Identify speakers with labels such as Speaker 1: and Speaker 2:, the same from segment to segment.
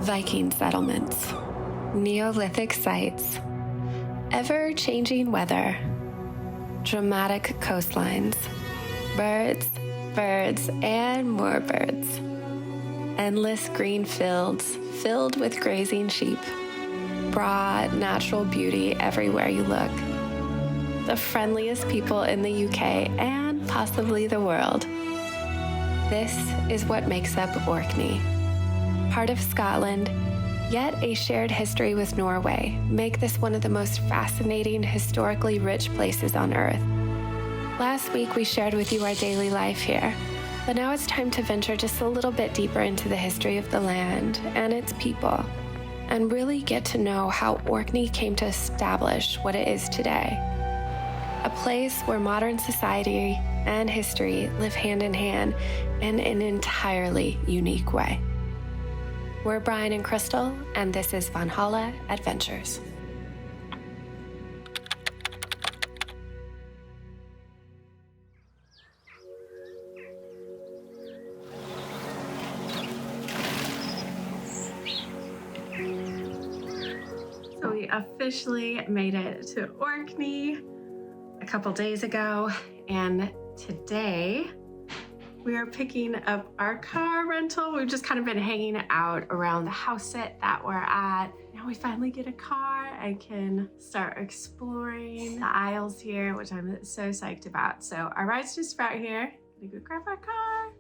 Speaker 1: Viking settlements, Neolithic sites, ever-changing weather, dramatic coastlines, birds, and more birds. Endless green fields filled with grazing sheep. Broad natural beauty everywhere you look. The friendliest people in the UK and possibly the world. This is what makes up Orkney. Part of Scotland, yet a shared history with Norway, make this one of the most fascinating, historically rich places on Earth. Last week, we shared with you our daily life here, but now it's time to venture just a little bit deeper into the history of the land and its people, and really get to know how Orkney came to establish what it is today. A place where modern society and history live hand in hand in an entirely unique way. We're Brian and Crystal, and this is Vanhalla Adventures. So we officially made it to Orkney a couple days ago, and today we are picking up our car rental. We've just kind of been hanging out around the house sit that we're at. Now we finally get a car and can start exploring the aisles here, which I'm so psyched about. So our ride's just about here. Gonna go grab our car.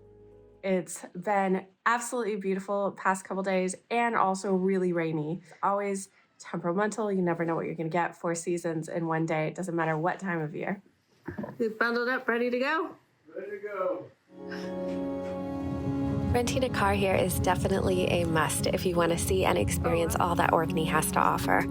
Speaker 1: It's been absolutely beautiful past couple days and also really rainy. It's always temperamental. You never know what you're gonna get. 4 seasons in one day. It doesn't matter what time of year. You bundled up, ready to go?
Speaker 2: Ready to go.
Speaker 1: Renting a car here is definitely a must if you want to see and experience all that Orkney has to offer.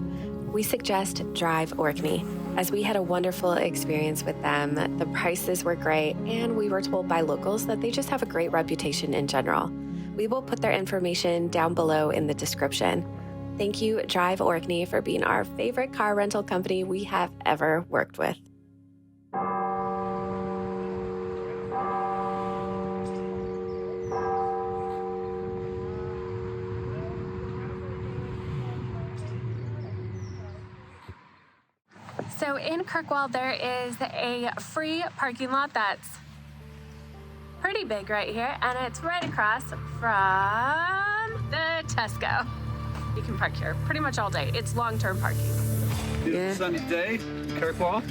Speaker 1: We suggest Drive Orkney, as we had a wonderful experience with them. The prices were great, and we were told by locals that they just have a great reputation in general. We will put their information down below in the description. Thank you, Drive Orkney, for being our favorite car rental company we have ever worked with. So in Kirkwall, there is a free parking lot that's pretty big right here, and it's right across from the Tesco. You can park here pretty much all day. It's long-term parking.
Speaker 2: Beautiful sunny day, Kirkwall.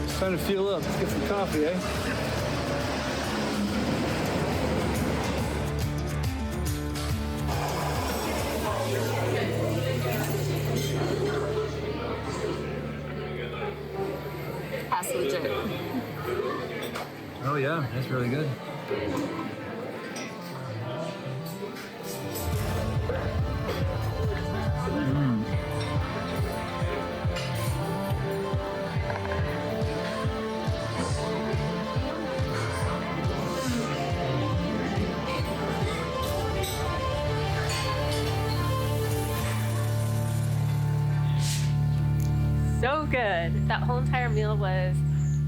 Speaker 2: It's time to fuel up. Let's get some coffee, eh?
Speaker 1: That's legit.
Speaker 2: Oh yeah, that's really good.
Speaker 1: So good. That whole entire meal was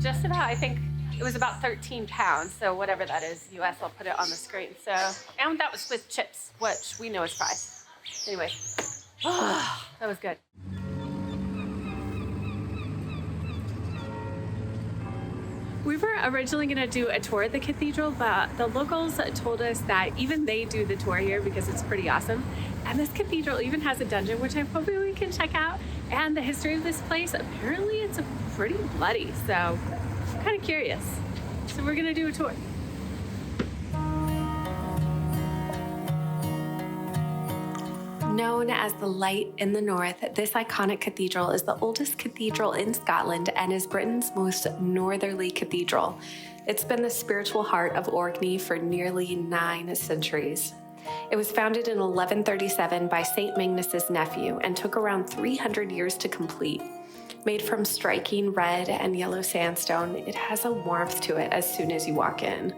Speaker 1: just about, I think it was about 13 pounds. So whatever that is, US, I'll put it on the screen. So, and that was with chips, which we know is fries. Anyway, that was good. We were originally going to do a tour of the cathedral, but the locals told us that even they do the tour here because it's pretty awesome. And this cathedral even has a dungeon, which I'm hoping we can check out. And the history of this place, apparently it's pretty bloody. So I'm kind of curious. So we're going to do a tour. Known as the Light in the North, this iconic cathedral is the oldest cathedral in Scotland and is Britain's most northerly cathedral. It's been the spiritual heart of Orkney for nearly 9 centuries. It was founded in 1137 by St. Magnus's nephew and took around 300 years to complete. Made from striking red and yellow sandstone, it has a warmth to it as soon as you walk in.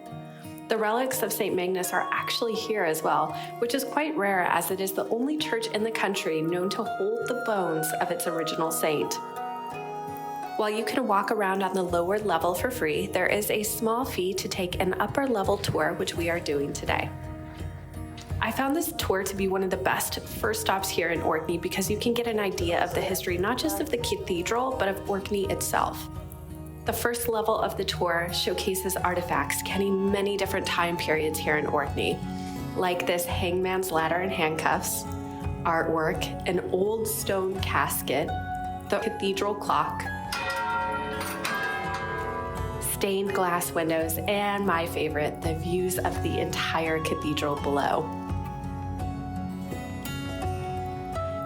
Speaker 1: The relics of St. Magnus are actually here as well, which is quite rare as it is the only church in the country known to hold the bones of its original saint. While you can walk around on the lower level for free, there is a small fee to take an upper level tour, which we are doing today. I found this tour to be one of the best first stops here in Orkney because you can get an idea of the history not just of the cathedral, but of Orkney itself. The first level of the tour showcases artifacts spanning many different time periods here in Orkney, like this hangman's ladder and handcuffs, artwork, an old stone casket, the cathedral clock, stained glass windows, and my favorite, the views of the entire cathedral below.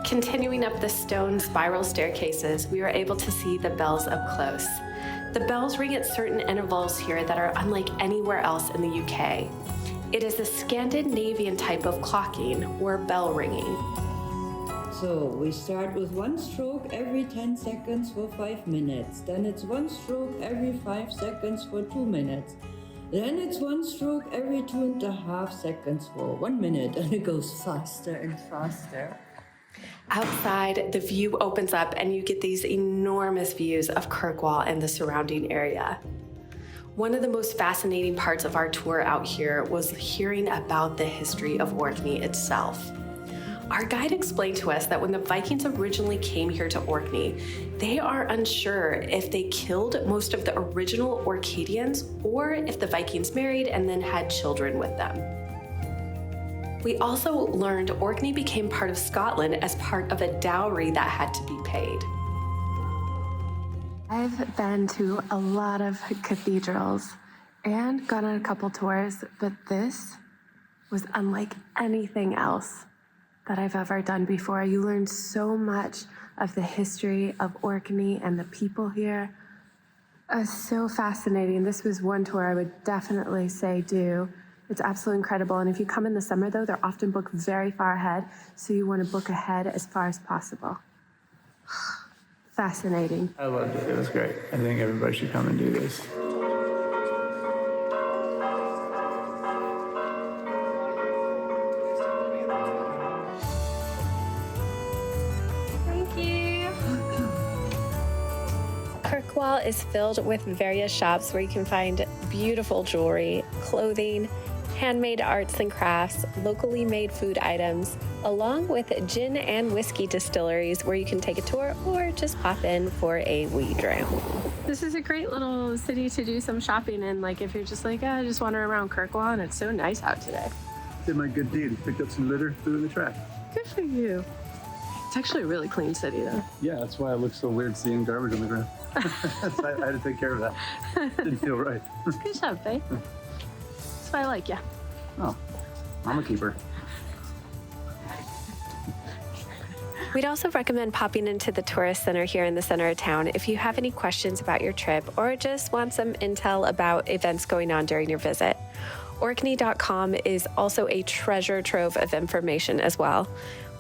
Speaker 1: Continuing up the stone spiral staircases, we were able to see the bells up close. The bells ring at certain intervals here that are unlike anywhere else in the UK. It is a Scandinavian type of clocking or bell ringing.
Speaker 3: So we start with one stroke every 10 seconds for 5 minutes. Then it's one stroke every 5 seconds for 2 minutes. Then it's one stroke every 2.5 seconds for 1 minute. And it goes faster and faster.
Speaker 1: Outside, the view opens up and you get these enormous views of Kirkwall and the surrounding area. One of the most fascinating parts of our tour out here was hearing about the history of Orkney itself. Our guide explained to us that when the Vikings originally came here to Orkney, they are unsure if they killed most of the original Orcadians or if the Vikings married and then had children with them. We also learned Orkney became part of Scotland as part of a dowry that had to be paid. I've been to a lot of cathedrals and gone on a couple tours, but this was unlike anything else that I've ever done before. You learn so much of the history of Orkney and the people here. So fascinating. This was one tour I would definitely say do. It's absolutely incredible. And if you come in the summer, though, they're often booked very far ahead, so you want to book ahead as far as possible. Fascinating.
Speaker 2: I loved it. It was great. I think everybody should come and do this.
Speaker 1: Thank you. Kirkwall is filled with various shops where you can find beautiful jewelry, clothing, handmade arts and crafts, locally made food items, along with gin and whiskey distilleries where you can take a tour or just pop in for a wee drink. This is a great little city to do some shopping in, like if you're just like, I just wander around Kirkwall and it's so nice out today.
Speaker 2: Did my good deed. Picked up some litter, threw it in the trash.
Speaker 1: Good for you. It's actually a really clean city though.
Speaker 2: Yeah, that's why it looks so weird seeing garbage on the ground. I had to take care of that. Didn't feel right.
Speaker 1: Good job, babe. That's why I like you.
Speaker 2: Oh, I'm a keeper.
Speaker 1: We'd also recommend popping into the tourist center here in the center of town if you have any questions about your trip or just want some intel about events going on during your visit. Orkney.com is also a treasure trove of information as well.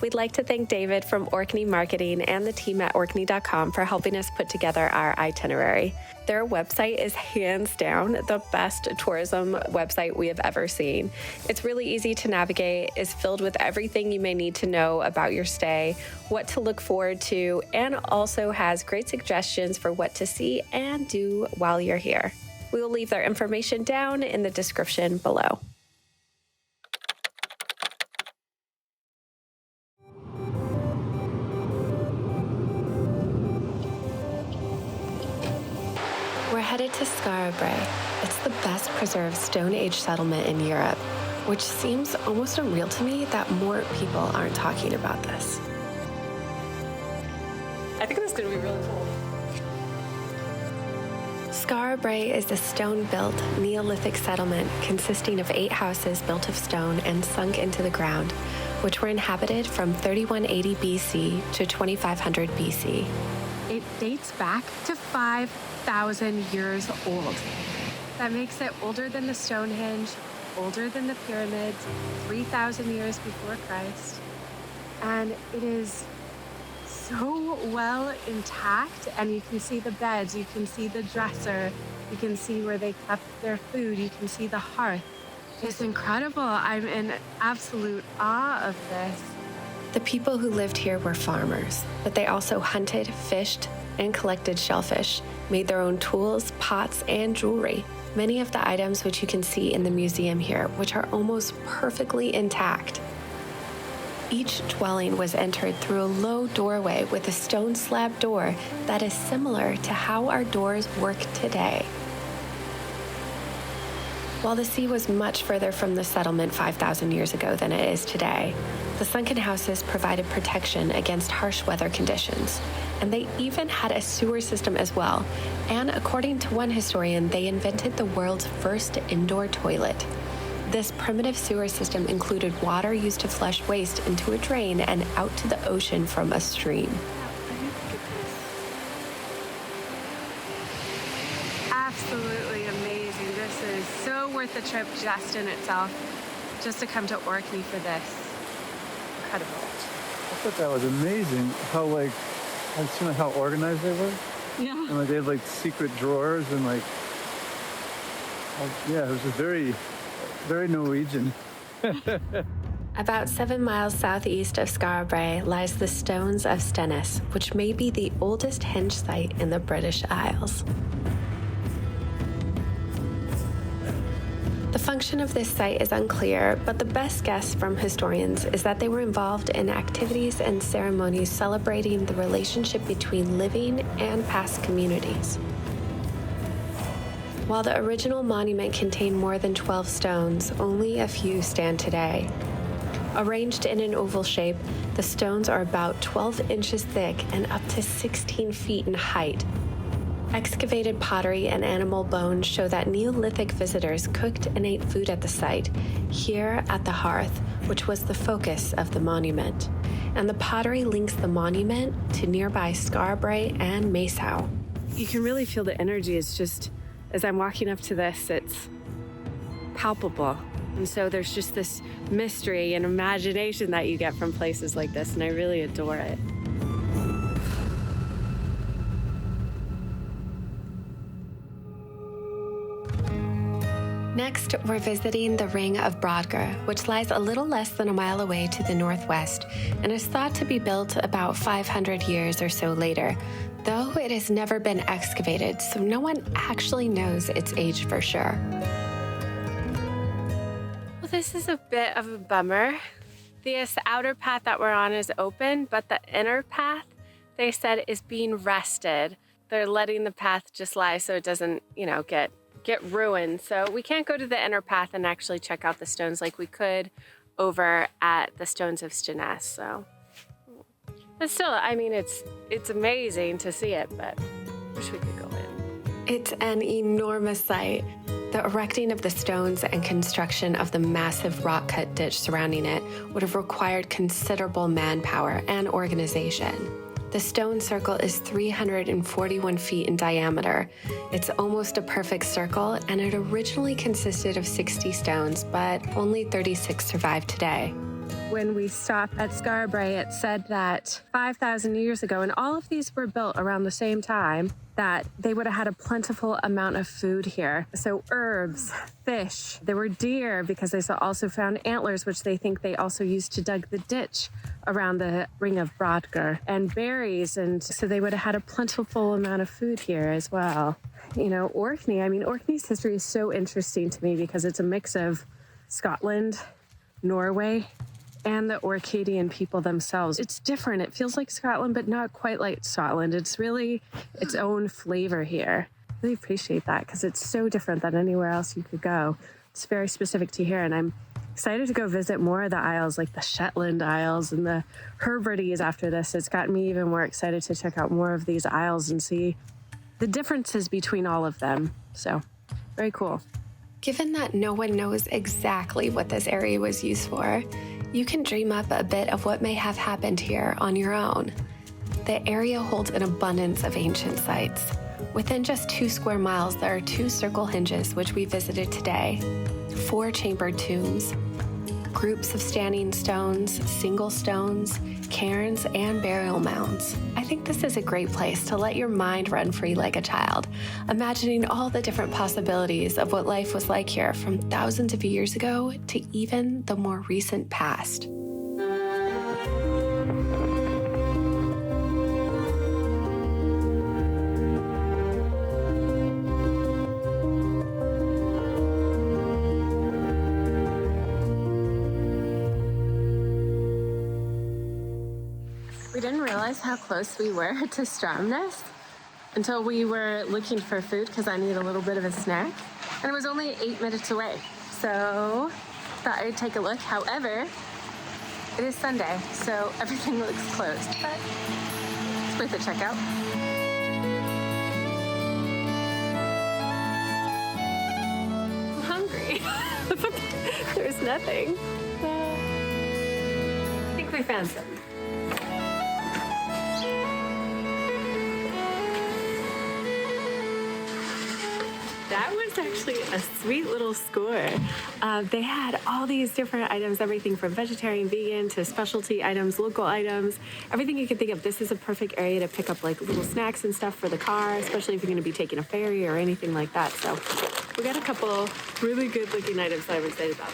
Speaker 1: We'd like to thank David from Orkney Marketing and the team at Orkney.com for helping us put together our itinerary. Their website is hands down the best tourism website we have ever seen. It's really easy to navigate, is filled with everything you may need to know about your stay, what to look forward to, and also has great suggestions for what to see and do while you're here. We will leave their information down in the description below. We're headed to Skara. It's the best preserved Stone Age settlement in Europe, which seems almost unreal to me that more people aren't talking about this. I think this is going to be really cool. Skara is a stone-built Neolithic settlement consisting of 8 houses built of stone and sunk into the ground, which were inhabited from 3180 BC to 2500 BC. It dates back to 5,000 years old. That makes it older than the Stonehenge, older than the pyramids, 3,000 years before Christ. And it is so well intact, and you can see the beds, you can see the dresser, you can see where they kept their food, you can see the hearth. It's incredible. I'm in absolute awe of this. The people who lived here were farmers, but they also hunted, fished, and collected shellfish, made their own tools, pots, and jewelry. Many of the items which you can see in the museum here, which are almost perfectly intact. Each dwelling was entered through a low doorway with a stone slab door that is similar to how our doors work today. While the sea was much further from the settlement 5,000 years ago than it is today, the sunken houses provided protection against harsh weather conditions, and they even had a sewer system as well. And according to one historian, they invented the world's first indoor toilet. This primitive sewer system included water used to flush waste into a drain and out to the ocean from a stream.
Speaker 4: Absolutely amazing. This is so worth the trip just in itself, just to come to Orkney for this. Incredible.
Speaker 2: I thought that was amazing how how organized they were.
Speaker 4: Yeah.
Speaker 2: And they had secret drawers and it was just very, very Norwegian.
Speaker 1: About 7 miles southeast of Skarbray lies the Stones of Stennis, which may be the oldest henge site in the British Isles. The function of this site is unclear, but the best guess from historians is that they were involved in activities and ceremonies celebrating the relationship between living and past communities. While the original monument contained more than 12 stones, only a few stand today. Arranged in an oval shape, the stones are about 12 inches thick and up to 16 feet in height. Excavated pottery and animal bones show that Neolithic visitors cooked and ate food at the site, here at the hearth, which was the focus of the monument. And the pottery links the monument to nearby Skarbray and Maeshowe.
Speaker 4: You can really feel the energy. It's just, as I'm walking up to this, it's palpable. And so there's just this mystery and imagination that you get from places like this, and I really adore it.
Speaker 1: Next, we're visiting the Ring of Brodgar, which lies a little less than a mile away to the northwest and is thought to be built about 500 years or so later, though it has never been excavated, so no one actually knows its age for sure.
Speaker 4: Well, this is a bit of a bummer. This outer path that we're on is open, but the inner path, they said, is being rested. They're letting the path just lie so it doesn't, get ruined. So we can't go to the inner path and actually check out the stones like we could over at the Stones of Stennis. So, but still, it's amazing to see it, but I wish we could go in.
Speaker 1: It's an enormous site. The erecting of the stones and construction of the massive rock-cut ditch surrounding it would have required considerable manpower and organization. The stone circle is 341 feet in diameter. It's almost a perfect circle, and it originally consisted of 60 stones, but only 36 survive today.
Speaker 4: When we stopped at Skarbray, it said that 5,000 years ago, and all of these were built around the same time, that they would have had a plentiful amount of food here. So herbs, fish, there were deer because they also found antlers, which they think they also used to dug the ditch around the Ring of Brodgar, and berries. And so they would have had a plentiful amount of food here as well. Orkney, Orkney's history is so interesting to me because it's a mix of Scotland, Norway, and the Orcadian people themselves. It's different. It feels like Scotland, but not quite like Scotland. It's really its own flavor here. I really appreciate that because it's so different than anywhere else you could go. It's very specific to here, and I'm excited to go visit more of the Isles, like the Shetland Isles and the Hebrides after this. It's gotten me even more excited to check out more of these isles and see the differences between all of them. So, very cool.
Speaker 1: Given that no one knows exactly what this area was used for, you can dream up a bit of what may have happened here on your own. The area holds an abundance of ancient sites. Within just 2 square miles, there are 2 circle hinges, which we visited today, 4 chambered tombs, groups of standing stones, single stones, cairns, and burial mounds. I think this is a great place to let your mind run free like a child, imagining all the different possibilities of what life was like here from thousands of years ago to even the more recent past.
Speaker 4: We didn't realize how close we were to Stromness until we were looking for food because I need a little bit of a snack. And it was only 8 minutes away. So thought I'd take a look. However, it is Sunday, so everything looks closed, but it's worth a check out. I'm hungry. There's nothing. I think we found some. That was actually a sweet little score. They had all these different items, everything from vegetarian, vegan, to specialty items, local items, everything you can think of. This is a perfect area to pick up like little snacks and stuff for the car, especially if you're gonna be taking a ferry or anything like that. So we got a couple really good looking items that I'm excited about.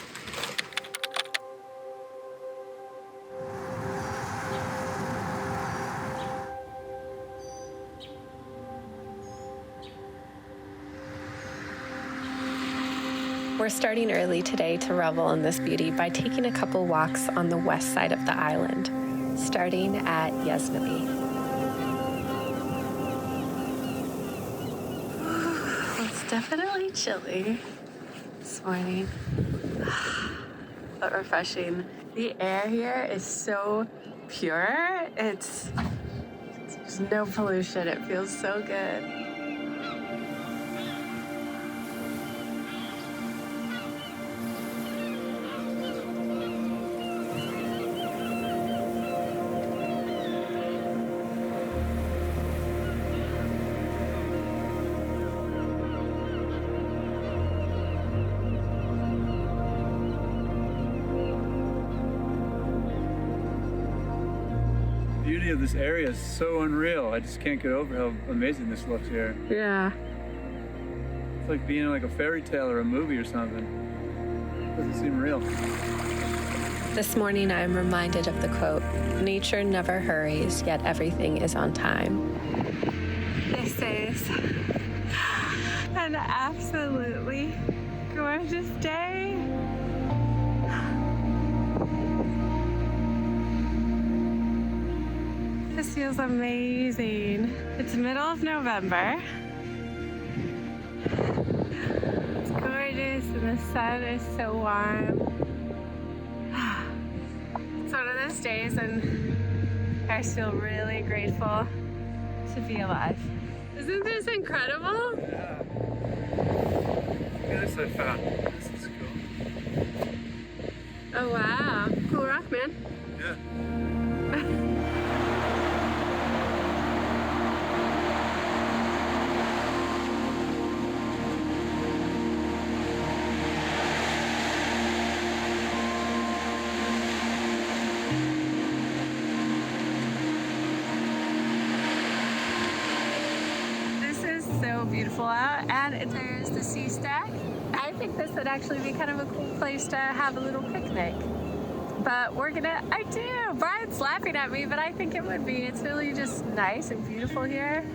Speaker 4: We're starting early today to revel in this beauty by taking a couple walks on the west side of the island, starting at Yesnaby. It's definitely chilly this morning, but refreshing. The air here is so pure. There's no pollution. It feels so good.
Speaker 2: The beauty of this area is so unreal. I just can't get over how amazing this looks here.
Speaker 4: Yeah.
Speaker 2: It's like being in like a fairy tale or a movie or something. It doesn't seem real.
Speaker 1: This morning, I'm reminded of the quote, "Nature never hurries, yet everything is on time."
Speaker 4: This is an absolutely gorgeous day. This feels amazing. It's middle of November. It's gorgeous and the sun is so warm. It's one of those days and I just feel really grateful to be alive. Isn't this incredible?
Speaker 2: Yeah. Look at this I found. This is cool.
Speaker 4: Oh wow, cool rock, man.
Speaker 2: Yeah.
Speaker 4: So beautiful out, and there's the sea stack. I think this would actually be kind of a cool place to have a little picnic. But I do. Brian's laughing at me, but I think it would be. It's really just nice and beautiful here.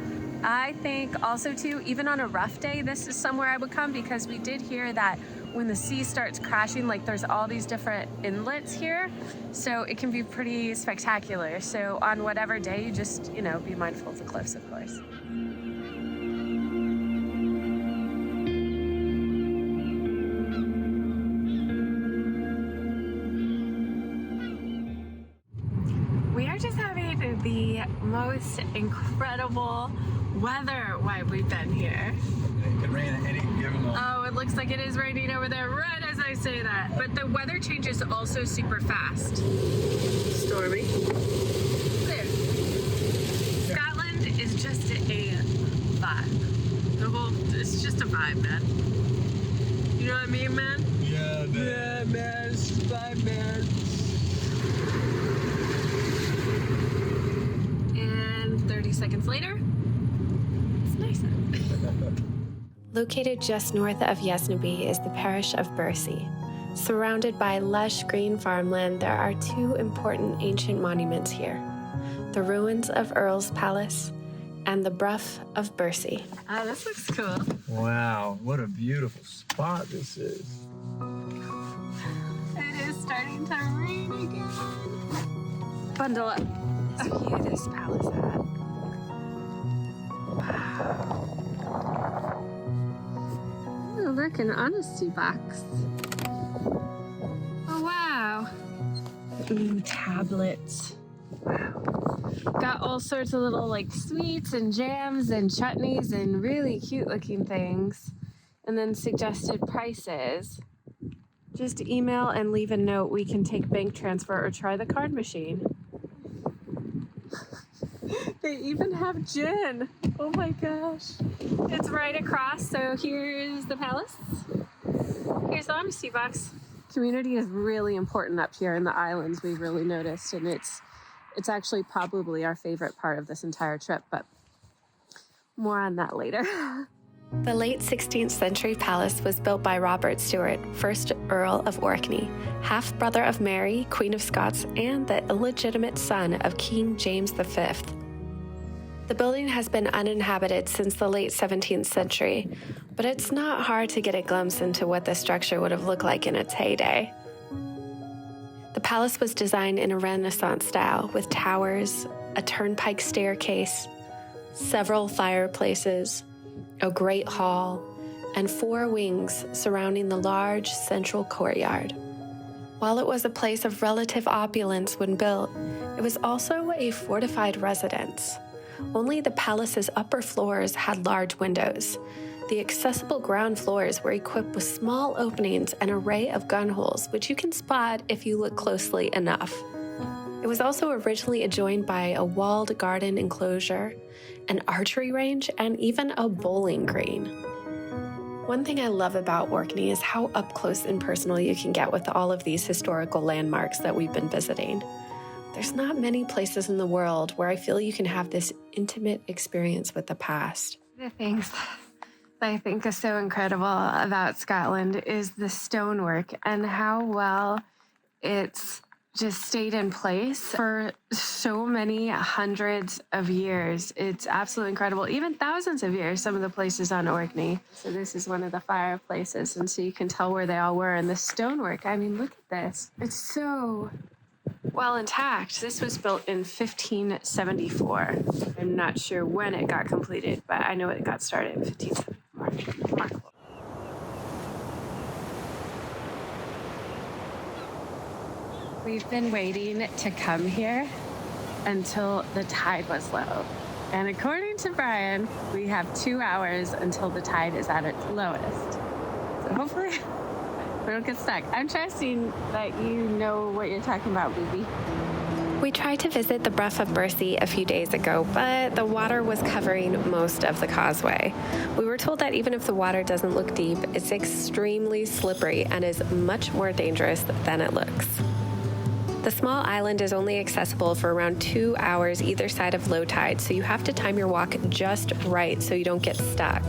Speaker 4: I think also too, even on a rough day, this is somewhere I would come because we did hear that when the sea starts crashing, like there's all these different inlets here. So it can be pretty spectacular. So on whatever day, you just, be mindful of the cliffs, of course. The most incredible weather while we've been here.
Speaker 2: It can rain at any given moment.
Speaker 4: Oh, it looks like it is raining over there right as I say that. But the weather changes also super fast. Stormy. There. Scotland is just a vibe. It's just a vibe, man. You know what I mean, man?
Speaker 2: Yeah, man.
Speaker 4: Yeah, man. It's just a vibe, man. 30 seconds later, it's nice out.
Speaker 1: Located just north of Yesnaby is the parish of Bursey. Surrounded by lush green farmland, there are two important ancient monuments here: the ruins of Earl's Palace and the Bruff of Bursey.
Speaker 4: Oh, this looks cool.
Speaker 2: Wow, what a beautiful spot this is.
Speaker 4: It is starting to rain again. Bundle up. a view this palace had. Wow. Oh, look, an honesty box. Oh, wow. Ooh, tablets. Wow. Got all sorts of little like sweets and jams and chutneys and really cute looking things. And then suggested prices. Just email and leave a note. We can take bank transfer or try the card machine. They even have gin. Oh my gosh. It's right across. So here's the palace. Here's the honesty box. Community is really important up here in the islands, we've really noticed, and it's actually probably our favorite part of this entire trip, but more on that later.
Speaker 1: The late 16th century palace was built by Robert Stuart, 1st Earl of Orkney, half-brother of Mary, Queen of Scots, and the illegitimate son of King James V. The building has been uninhabited since the late 17th century, but it's not hard to get a glimpse into what the structure would have looked like in its heyday. The palace was designed in a Renaissance style with towers, a turnpike staircase, several fireplaces, a great hall, and 4 wings surrounding the large central courtyard. While it was a place of relative opulence when built, it was also a fortified residence. Only the palace's upper floors had large windows. The accessible ground floors were equipped with small openings and an array of gun holes, which you can spot if you look closely enough. It was also originally adjoined by a walled garden enclosure, an archery range, and even a bowling green. One thing I love about Orkney is how up close and personal you can get with all of these historical landmarks that we've been visiting. There's not many places in the world where I feel you can have this intimate experience with the past.
Speaker 4: The things that I think is so incredible about Scotland is the stonework and how well it's just stayed in place for so many hundreds of years. It's absolutely incredible. Even thousands of years, some of the places on Orkney. So this is one of the fireplaces, and so you can tell where they all were. And the stonework, I mean, look at this. It's so well intact. This was built in 1574. I'm not sure when it got completed, but I know it got started in 1574. Remarkable. We've been waiting to come here until the tide was low. And according to Brian, we have 2 hours until the tide is at its lowest. So hopefully we don't get stuck. I'm trusting that you know what you're talking about, Booby.
Speaker 1: We tried to visit the Brough of Mercy a few days ago, but the water was covering most of the causeway. We were told that even if the water doesn't look deep, it's extremely slippery and is much more dangerous than it looks. The small island is only accessible for around 2 hours either side of low tide, so you have to time your walk just right so you don't get stuck.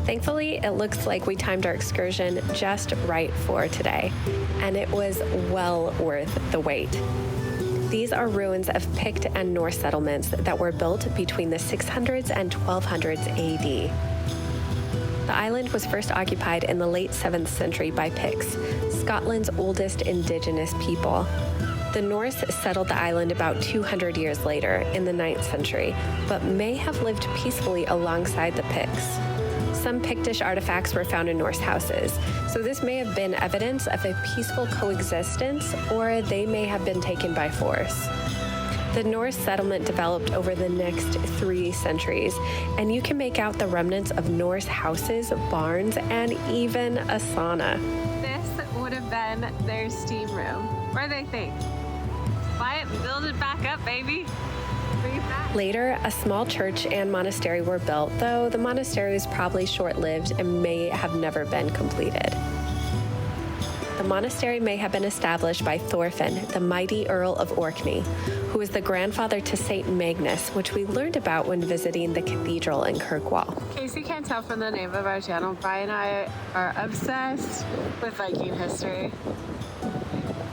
Speaker 1: Thankfully, it looks like we timed our excursion just right for today, and it was well worth the wait. These are ruins of Pict and Norse settlements that were built between the 600s and 1200s AD. The island was first occupied in the late 7th century by Picts, Scotland's oldest indigenous people. The Norse settled the island about 200 years later in the 9th century, but may have lived peacefully alongside the Picts. Some Pictish artifacts were found in Norse houses, so this may have been evidence of a peaceful coexistence, or they may have been taken by force. The Norse settlement developed over the next 3 centuries, and you can make out the remnants of Norse houses, barns, and even a sauna.
Speaker 4: This would have been their steam room. What do they think? Buy it and build it back up, baby. Bring it back.
Speaker 1: Later, a small church and monastery were built, though the monastery was probably short-lived and may have never been completed. The monastery may have been established by Thorfinn, the mighty Earl of Orkney, who was the grandfather to St. Magnus, which we learned about when visiting the cathedral in Kirkwall.
Speaker 4: In case you can't tell from the name of our channel, Brian and I are obsessed with Viking history.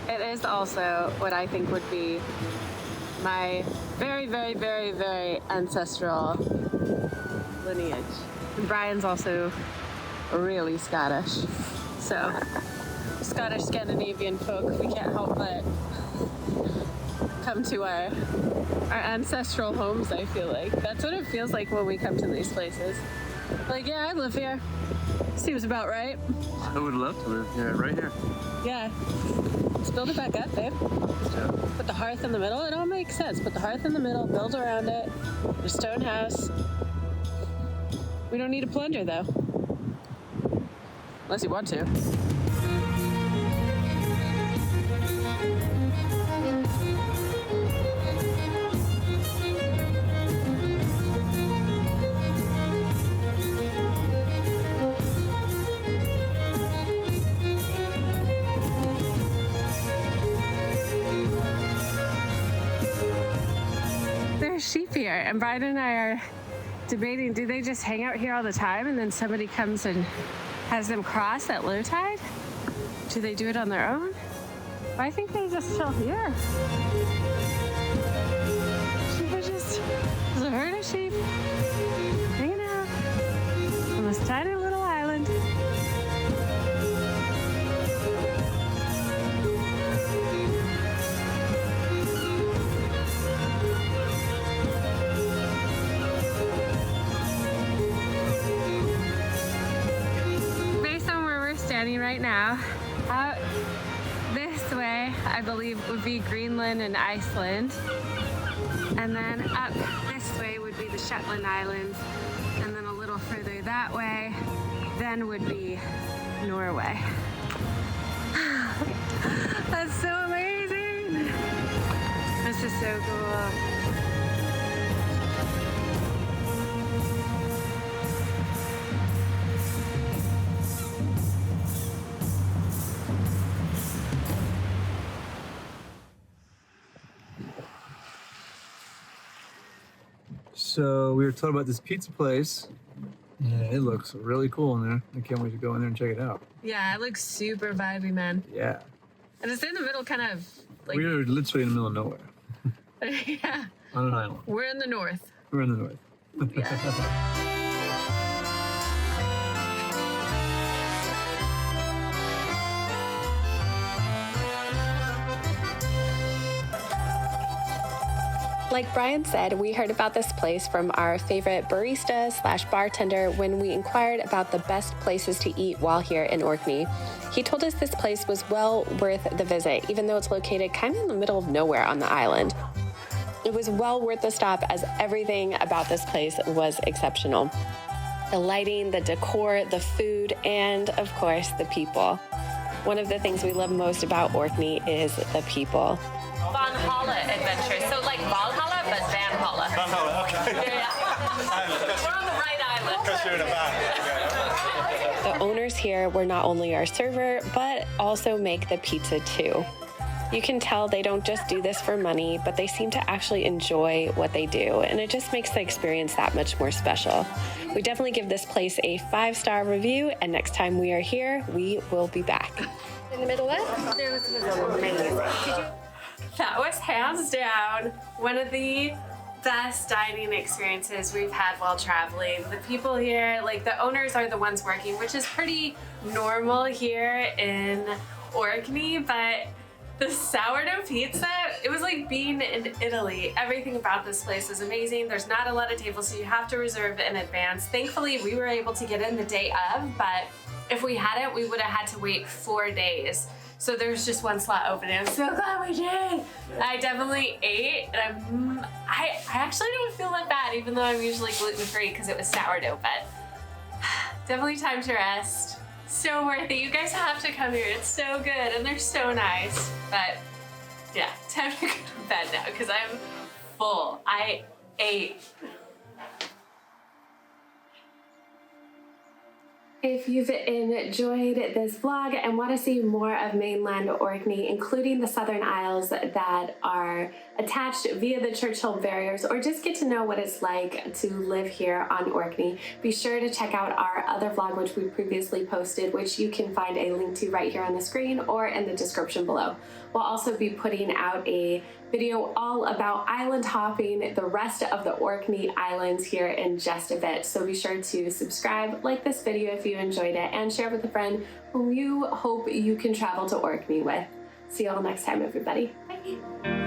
Speaker 4: It is also what I think would be my very, very, very, very ancestral lineage. And Brian's also really Scottish. So, Scottish Scandinavian folk, we can't help but come to our ancestral homes, I feel like. That's what it feels like when we come to these places. Like, yeah, I live here. Seems about right.
Speaker 2: I would love to live here, right here.
Speaker 4: Yeah. Let's build it back up, babe.
Speaker 2: Yeah.
Speaker 4: Put the hearth in the middle. It all makes sense. Put the hearth in the middle, build around it. A stone house. We don't need a plunger, though. Unless you want to. There's sheep here, and Brian and I are debating, do they just hang out here all the time and then somebody comes and has them cross at low tide? Do they do it on their own? I think they just chill here. There's a herd of sheep hanging out on this tiny little island. Standing right now, out this way, I believe would be Greenland and Iceland, and then up this way would be the Shetland Islands, and then a little further that way, then would be Norway. That's so amazing! This is so cool.
Speaker 2: So we were told about this pizza place. Yeah, it looks really cool in there. I can't wait to go in there and check it out.
Speaker 4: Yeah, it looks super vibey, man.
Speaker 2: Yeah.
Speaker 4: And it's in the middle, kind of like...
Speaker 2: We are literally in the middle of nowhere.
Speaker 4: Yeah.
Speaker 2: On an island.
Speaker 4: We're in the north.
Speaker 2: We're in the north.
Speaker 4: Yeah.
Speaker 1: Like Brian said, we heard about this place from our favorite barista/bartender when we inquired about the best places to eat while here in Orkney. He told us this place was well worth the visit, even though it's located kind of in the middle of nowhere on the island. It was well worth the stop as everything about this place was exceptional. The lighting, the decor, the food, and of course, the people. One of the things we love most about Orkney is the people.
Speaker 5: Vanhalla adventure. So like Valhalla, but Vanhalla.
Speaker 6: Vanhalla, okay.
Speaker 5: Yeah. We're on the right island.
Speaker 6: Because you're in a van.
Speaker 1: The owners here were not only our server, but also make the pizza too. You can tell they don't just do this for money, but they seem to actually enjoy what they do, and it just makes the experience that much more special. We definitely give this place a 5-star review, and next time we are here, we will be back. In the middle of there was amazing.
Speaker 4: That was hands down one of the best dining experiences we've had while traveling. The people here, like the owners are the ones working, which is pretty normal here in Orkney, but the sourdough pizza, it was like being in Italy. Everything about this place is amazing. There's not a lot of tables, so you have to reserve in advance. Thankfully, we were able to get in the day of, but if we hadn't, we would have had to wait 4 days. So there's just one slot open, and I'm so glad we did. I definitely ate, and I actually don't feel that bad, even though I'm usually gluten-free because it was sourdough, but definitely time to rest. So worth it. You guys have to come here. It's so good, and they're so nice. But yeah, time to go to bed now because I'm full. I ate.
Speaker 1: If you've enjoyed this vlog and want to see more of mainland Orkney, including the Southern Isles that are attached via the Churchill barriers, or just get to know what it's like to live here on Orkney, be sure to check out our other vlog which we previously posted, which you can find a link to right here on the screen or in the description below. We'll also be putting out a video all about island hopping the rest of the Orkney Islands here in just a bit. So be sure to subscribe, like this video if you enjoyed it, and share with a friend whom you hope you can travel to Orkney with. See you all next time, everybody. Bye.